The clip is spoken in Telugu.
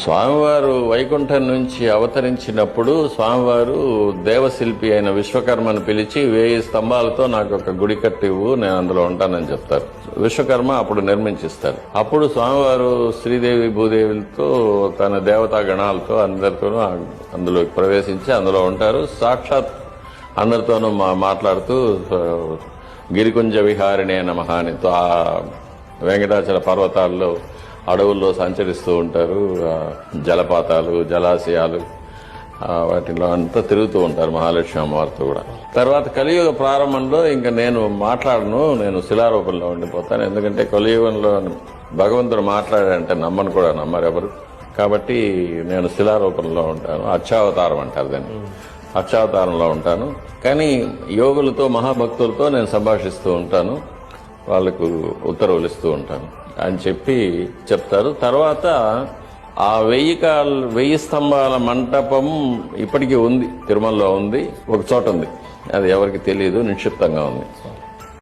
స్వామివారు వైకుంఠం నుంచి అవతరించినప్పుడు స్వామివారు దేవశిల్పి అయిన విశ్వకర్మను పిలిచి 1000 స్తంభాలతో నాకు ఒక గుడి కట్టివ్వు, నేను అందులో ఉంటానని చెప్తారు. విశ్వకర్మ అప్పుడు నిర్మించిస్తారు. అప్పుడు స్వామివారు శ్రీదేవి భూదేవులతో తన దేవతా గణాలతో అందరితోనూ అందులోకి ప్రవేశించి అందులో ఉంటారు. సాక్షాత్ అందరితోనూ మాట్లాడుతూ గిరికుంజ విహారిణే నమః అని ఆ వెంకటాచల పర్వతాల్లో అడవుల్లో సంచరిస్తూ ఉంటారు. జలపాతాలు, జలాశయాలు వాటిలో అంతా తిరుగుతూ ఉంటారు మహాలక్ష్మి అమ్మవారితో కూడా. తర్వాత కలియుగ ప్రారంభంలో ఇంకా నేను మాట్లాడను, నేను శిలారూపంలో ఉండిపోతాను. ఎందుకంటే కలియుగంలో భగవంతుడు మాట్లాడాడంటే నమ్మరు ఎవరు. కాబట్టి నేను శిలారూపంలో ఉంటాను. అక్షావతారం అంటారు దాన్ని. అక్షావతారంలో ఉంటాను. కానీ యోగులతో మహాభక్తులతో నేను సంభాషిస్తూ ఉంటాను, వాళ్లకు ఉత్తర్వులు ఇస్తూ ఉంటాను అని చెప్తారు. తర్వాత ఆ 1000 స్తంభాల మంటపం ఇప్పటికీ ఉంది, తిరుమలలో ఉంది, ఒక చోట ఉంది, అది ఎవరికి తెలియదు, నిక్షిప్తంగా ఉంది.